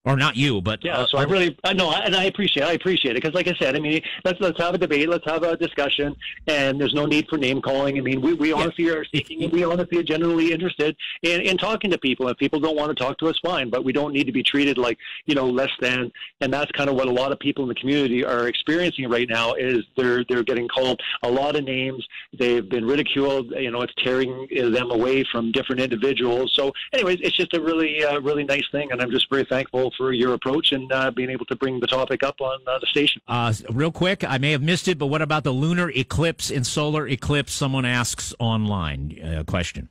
Or not you, but
so I appreciate it because, like I said, I mean, let's have a debate, let's have a discussion, and there's no need for name calling. I mean, we honestly are seeking, and we honestly are genuinely interested in talking to people. If people don't want to talk to us, fine, but we don't need to be treated like less than. And that's kind of what a lot of people in the community are experiencing right now. Is they're getting called a lot of names. They've been ridiculed. It's tearing them away from different individuals. So, anyways, it's just a really really nice thing, and I'm just very thankful for your approach and being able to bring the topic up on the station.
Real quick, I may have missed it, but what about the lunar eclipse and solar eclipse? Someone asks online question.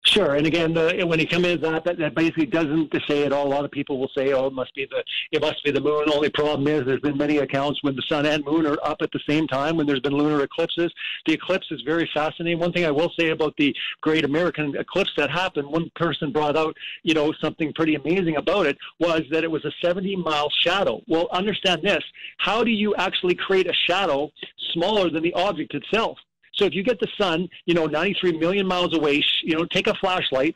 Sure, and again, when you come in, that basically doesn't say it all. A lot of people will say, "Oh, it must be the moon." The only problem is there's been many accounts when the sun and moon are up at the same time. When there's been lunar eclipses, the eclipse is very fascinating. One thing I will say about the Great American Eclipse that happened, one person brought out, something pretty amazing about it was that it was a 70-mile shadow. Well, understand this: how do you actually create a shadow smaller than the object itself? So if you get the sun, 93 million miles away, take a flashlight,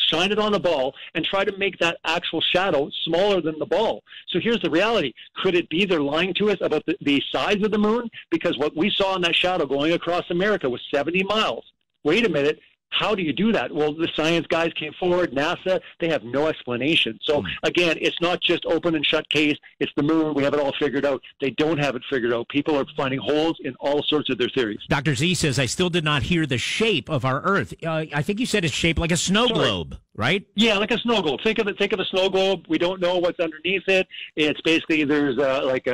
shine it on a ball, and try to make that actual shadow smaller than the ball. So here's the reality. Could it be they're lying to us about the size of the moon? Because what we saw in that shadow going across America was 70 miles. Wait a minute. How do you do that? Well, the science guys came forward, NASA, they have no explanation. So, again, it's not just open and shut case. It's the moon. We have it all figured out. They don't have it figured out. People are finding holes in all sorts of their theories.
Dr. Z says, I still did not hear the shape of our Earth. I think you said it's shaped like a snow globe, right?
Yeah, like a snow globe. Think of a snow globe. We don't know what's underneath it. It's basically, it's like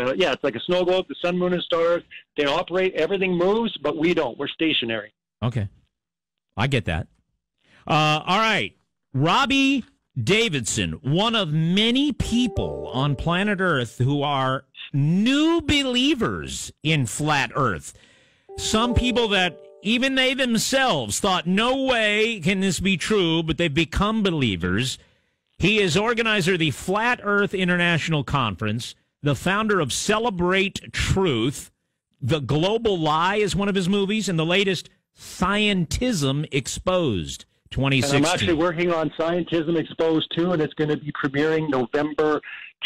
a snow globe. The sun, moon, and stars, they operate. Everything moves, but we don't. We're stationary.
Okay. I get that. All right. Robbie Davidson, one of many people on planet Earth who are new believers in flat Earth. Some people that even they themselves thought, no way can this be true, but they've become believers. He is organizer of the Flat Earth International Conference, the founder of Celebrate Truth. The Global Lie is one of his movies, and the latest Scientism Exposed 2016.
And I'm actually working on Scientism Exposed too, and it's going to be premiering November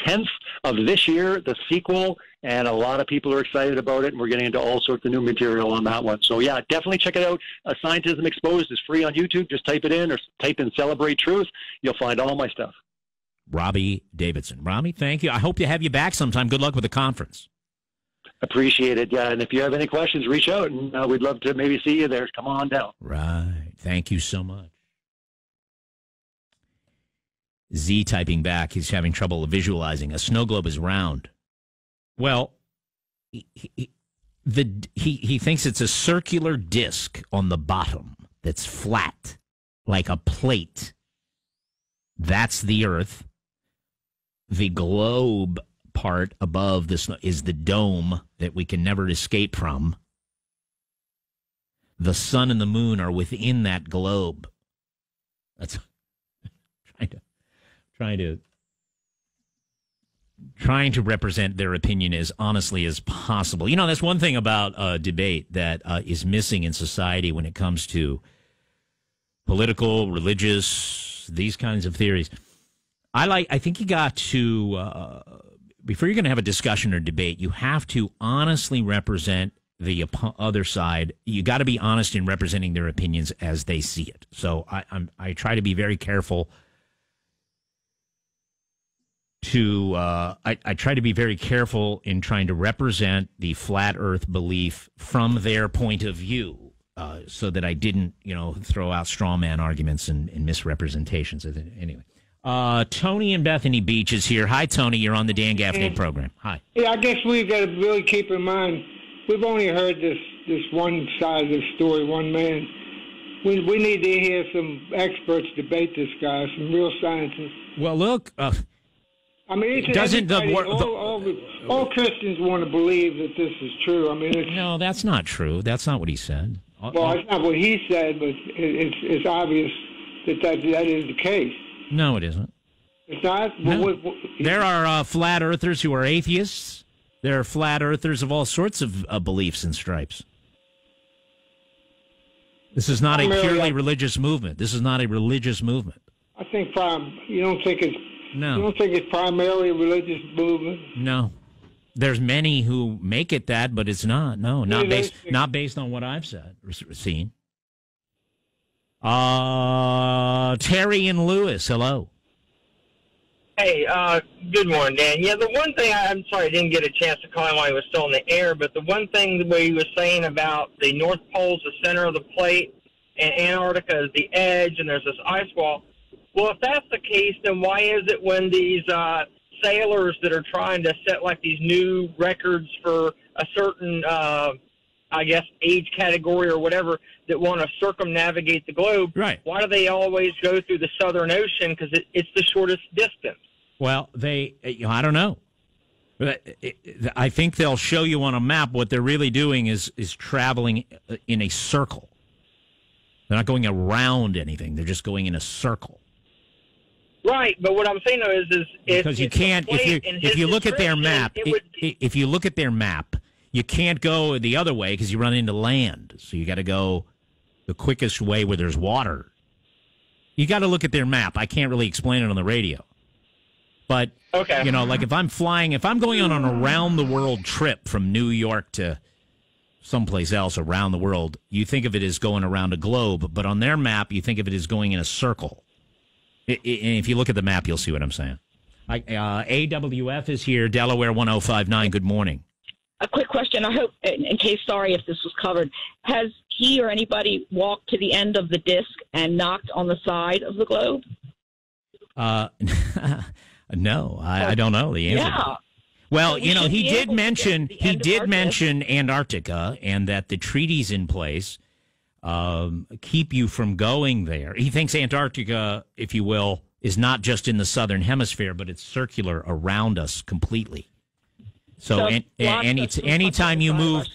10th of this year, the sequel, and a lot of people are excited about it, and we're getting into all sorts of new material on that one. So, yeah, definitely check it out. Scientism Exposed is free on YouTube. Just type it in or type in Celebrate Truth. You'll find all my stuff.
Robbie Davidson. Robbie, thank you. I hope to have you back sometime. Good luck with the conference.
Appreciate it. Yeah, and if you have any questions, reach out, and we'd love to maybe see you there. Come on down.
Right. Thank you so much. Z typing back. He's having trouble visualizing. A snow globe is round. Well, he thinks it's a circular disc on the bottom that's flat, like a plate. That's the Earth. The globe part above this is the dome that we can never escape from. The sun and the moon are within that globe. That's trying to represent their opinion as honestly as possible. That's one thing about debate that is missing in society when it comes to political, religious, these kinds of theories. I think you got to before you're going to have a discussion or debate, you have to honestly represent the other side. You got to be honest in representing their opinions as they see it. So I try to be very careful I try to be very careful in trying to represent the flat Earth belief from their point of view, so that I didn't, throw out straw man arguments and misrepresentations. Anyway. Tony in Bethany Beach is here. Hi, Tony. You're on the Dan Gaffney program. Hi.
Yeah, I guess we've got to really keep in mind, we've only heard this one side of the story, one man. We need to hear some experts debate this guy, some real scientists.
Well, look,
I mean, all Christians want to believe that this is true. I mean,
no, that's not true. That's not what he said.
Well, it's not what he said, but it's obvious that is the case.
No, it isn't.
It's not.
No. There are flat earthers who are atheists. There are flat earthers of all sorts of beliefs and stripes. This is not a purely religious movement. This is not a religious movement.
I think you don't think it's. No. You don't think it's primarily a religious movement?
No. There's many who make it that, but it's not. No, not based on what I've said or seen. Terry and Lewis, hello.
Hey, good morning, Dan. Yeah, the one thing, I'm sorry I didn't get a chance to call him while he was still in the air, but the one thing the way he was saying about the North Pole's the center of the plate and Antarctica is the edge and there's this ice wall. Well, if that's the case, then why is it when these sailors that are trying to set like these new records for a certain, I guess, age category or whatever that want to circumnavigate the globe,
right?
Why do they always go through the Southern Ocean? Because it's the shortest distance.
Well, I don't know. I think they'll show you on a map what they're really doing is traveling in a circle. They're not going around anything. They're just going in a circle.
Right, but what I'm saying though is
because you can't if you look at their map, if you look at their map, you can't go the other way because you run into land. So you got to go the quickest way where there's water. You got to look at their map. I can't really explain it on the radio. But
okay.
Like if I'm going on an around the world trip from New York to someplace else around the world, you think of it as going around a globe, but on their map you think of it as going in a circle. And if you look at the map, you'll see what I'm saying. AWF is here, Delaware 1059. Good morning.
A quick question. I hope, in case, sorry if this was covered, has he or anybody walked to the end of the disc and knocked on the side of the globe?
No, I don't know the answer.
Yeah.
Well, he did mention Antarctica and that the treaties in place keep you from going there. He thinks Antarctica, if you will, is not just in the southern hemisphere, but it's circular around us completely. So anytime you move,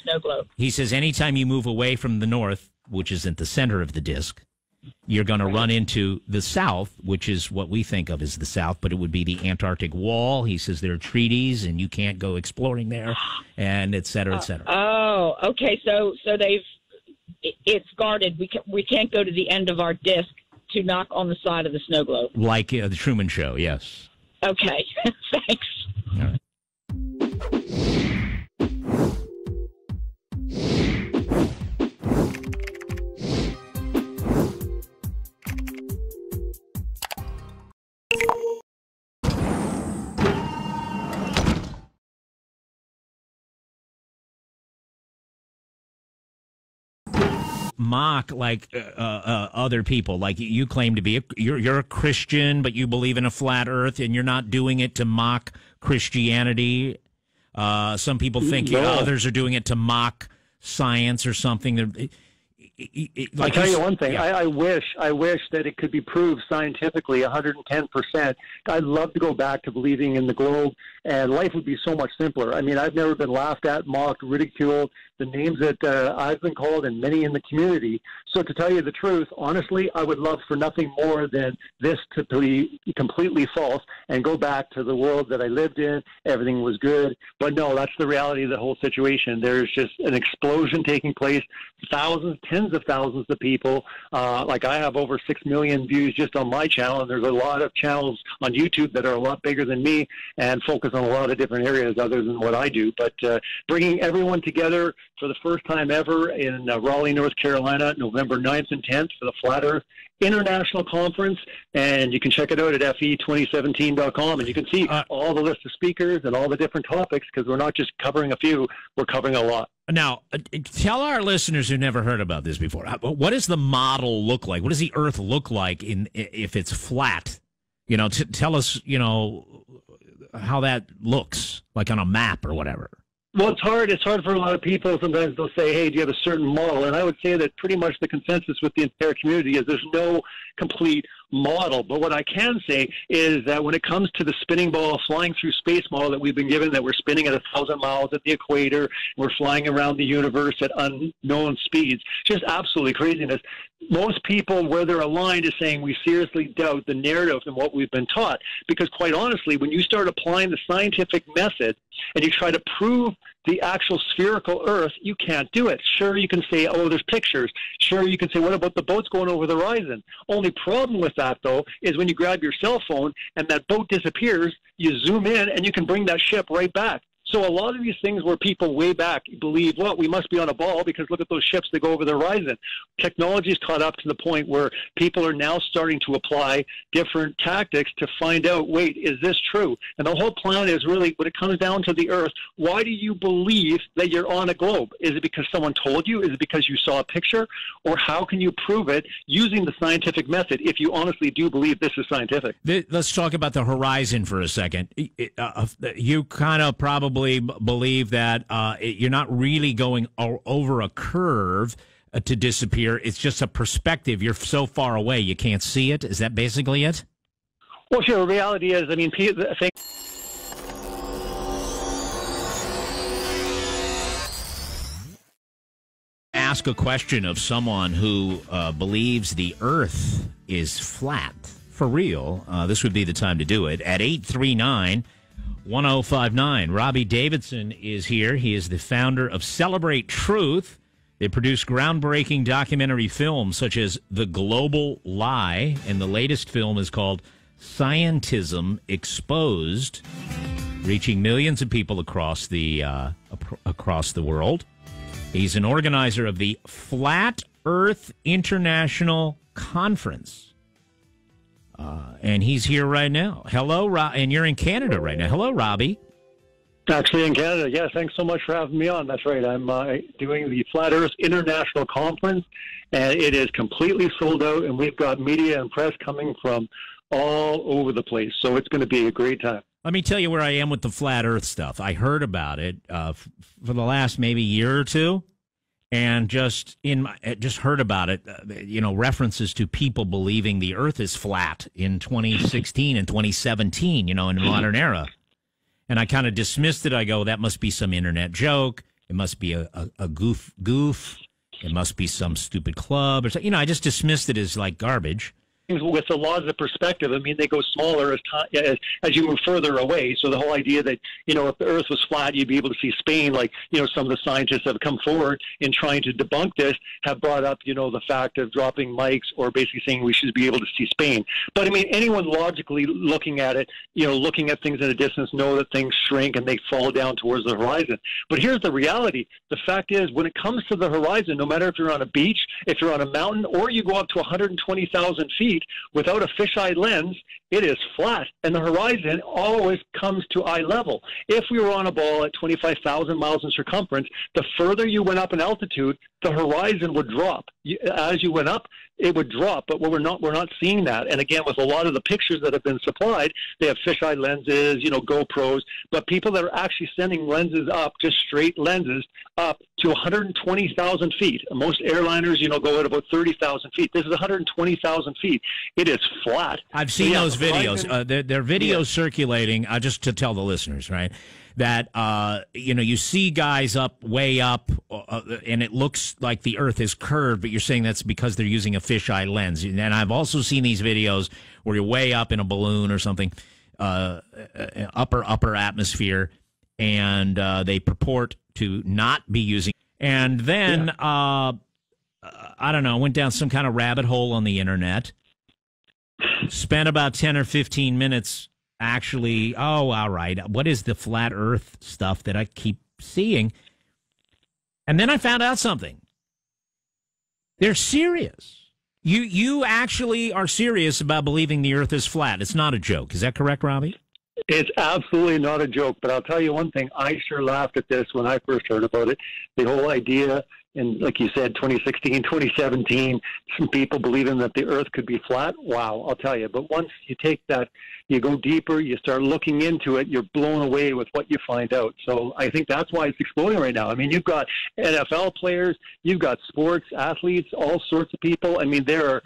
he says, anytime you move away from the north, which is at the center of the disk, you're going to run into the south, which is what we think of as the south, but it would be the Antarctic wall. He says there are treaties and you can't go exploring there, and et cetera, et cetera.
Oh, okay. So it's guarded. We can't go to the end of our disk to knock on the side of the snow globe.
Like the Truman Show, yes.
Okay, thanks.
All right. Mock like other people, like you claim to be you're a Christian, but you believe in a flat earth, and you're not doing it to mock Christianity. Some people think others are doing it to mock science or something.
I'll tell you one thing. Yeah. I wish that it could be proved scientifically 110%. I'd love to go back to believing in the globe, and life would be so much simpler. I mean, I've never been laughed at, mocked, ridiculed, the names that I've been called and many in the community. So to tell you the truth, honestly, I would love for nothing more than this to be completely false and go back to the world that I lived in. Everything was good. But no, that's the reality of the whole situation. There's just an explosion taking place. Thousands, tens of thousands of people. Like I have over 6 million views just on my channel, and there's a lot of channels on YouTube that are a lot bigger than me and focus on a lot of different areas other than what I do. But bringing everyone together for the first time ever in Raleigh, North Carolina, November 9th and 10th for the Flat Earth International Conference, and you can check it out at fe2017.com, and you can see all the list of speakers and all the different topics, because we're not just covering a few, we're covering a lot.
Now, tell our listeners who never heard about this before, what does the model look like? What does the Earth look like if it's flat? Tell us, how that looks, like on a map or whatever.
Well, it's hard. It's hard for a lot of people. Sometimes they'll say, hey, do you have a certain model? And I would say that pretty much the consensus with the entire community is there's no complete model. But what I can say is that when it comes to the spinning ball flying through space model that we've been given, that we're spinning at 1,000 miles at the equator, we're flying around the universe at unknown speeds, just absolutely craziness. Most people, where they're aligned, is saying we seriously doubt the narrative and what we've been taught. Because quite honestly, when you start applying the scientific method and you try to prove the actual spherical Earth, you can't do it. Sure, you can say, oh, there's pictures. Sure, you can say, what about the boats going over the horizon? Only problem with that, though, is when you grab your cell phone and that boat disappears, you zoom in and you can bring that ship right back. So a lot of these things where people way back believe, well, we must be on a ball because look at those ships that go over the horizon. Technology's caught up to the point where people are now starting to apply different tactics to find out, wait, is this true? And the whole plan is really, when it comes down to the Earth, why do you believe that you're on a globe? Is it because someone told you? Is it because you saw a picture? Or how can you prove it using the scientific method if you honestly do believe this is scientific?
Let's talk about the horizon for a second. You kind of probably believe that you're not really going over a curve to disappear. It's just a perspective. You're so far away you can't see it. Is that basically it?
Well, sure. The reality is, I mean,
ask a question of someone who believes the Earth is flat for real. This would be the time to do it at 839-1059. Robbie Davidson is here. He is the founder of Celebrate Truth. They produce groundbreaking documentary films such as The Global Lie, and the latest film is called Scientism Exposed, reaching millions of people across the world. He's an organizer of the Flat Earth International Conference. And he's here right now. Hello, and you're in Canada right now. Hello, Robbie.
Actually in Canada, yeah. Thanks so much for having me on. That's right. I'm doing the Flat Earth International Conference, and it is completely sold out, and we've got media and press coming from all over the place. So it's going to be a great time.
Let me tell you where I am with the Flat Earth stuff. I heard about it for the last maybe year or two. And just heard about it, references to people believing the Earth is flat in 2016 and 2017, in the modern era. And I kind of dismissed it. I go, that must be some internet joke. It must be a goof. It must be some stupid club or something. I just dismissed it as like garbage.
With the laws of perspective, I mean, they go smaller as you move further away. So the whole idea that, if the Earth was flat, you'd be able to see Spain, like, some of the scientists that have come forward in trying to debunk this have brought up, the fact of dropping mics or basically saying we should be able to see Spain. But, I mean, anyone logically looking at it, looking at things at a distance, know that things shrink and they fall down towards the horizon. But here's the reality. The fact is, when it comes to the horizon, no matter if you're on a beach, if you're on a mountain, or you go up to 120,000 feet, without a fisheye lens, it is flat, and the horizon always comes to eye level. If we were on a ball at 25,000 miles in circumference, the further you went up in altitude, the horizon would drop. As you went up, it would drop, but we're not seeing that. And again, with a lot of the pictures that have been supplied, they have fisheye lenses, GoPros, but people that are actually sending lenses up, just straight lenses, up to 120,000 feet. Most airliners, go at about 30,000 feet. This is 120,000 feet. It is flat.
I've seen those videos. There are videos circulating, just to tell the listeners, right, that, you see guys way up, and it looks like the Earth is curved, but you're saying that's because they're using a fisheye lens. And I've also seen these videos where you're way up in a balloon or something, upper atmosphere, and they purport to not be using. And then, I don't know, went down some kind of rabbit hole on the internet, spent about 10 or 15 minutes actually, all right, what is the flat Earth stuff that I keep seeing? And then I found out something. They're serious. You actually are serious about believing the Earth is flat. It's not a joke. Is that correct, Robbie?
It's absolutely not a joke, but I'll tell you one thing. I sure laughed at this when I first heard about it. The whole idea, And like you said, 2016, 2017, some people believing that the Earth could be flat. Wow, I'll tell you. But once you take that, you go deeper, you start looking into it, you're blown away with what you find out. So I think that's why it's exploding right now. I mean, you've got NFL players, you've got sports athletes, all sorts of people. I mean, there are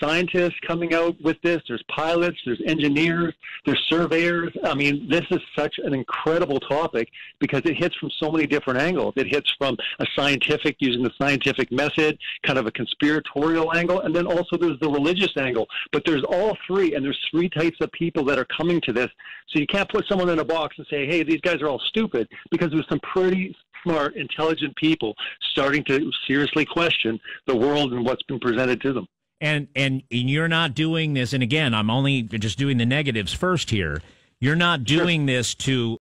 scientists coming out with this. There's pilots, there's engineers, there's surveyors. I mean, this is such an incredible topic because it hits from so many different angles. It hits from a scientific, using the scientific method, kind of a conspiratorial angle, and then also there's the religious angle. But there's all three, and there's three types of people that are coming to this. So you can't put someone in a box and say, hey, these guys are all stupid, because there's some pretty smart, intelligent people starting to seriously question the world and what's been presented to them.
And you're not doing this, and again, I'm only just doing the negatives first here. You're not doing this to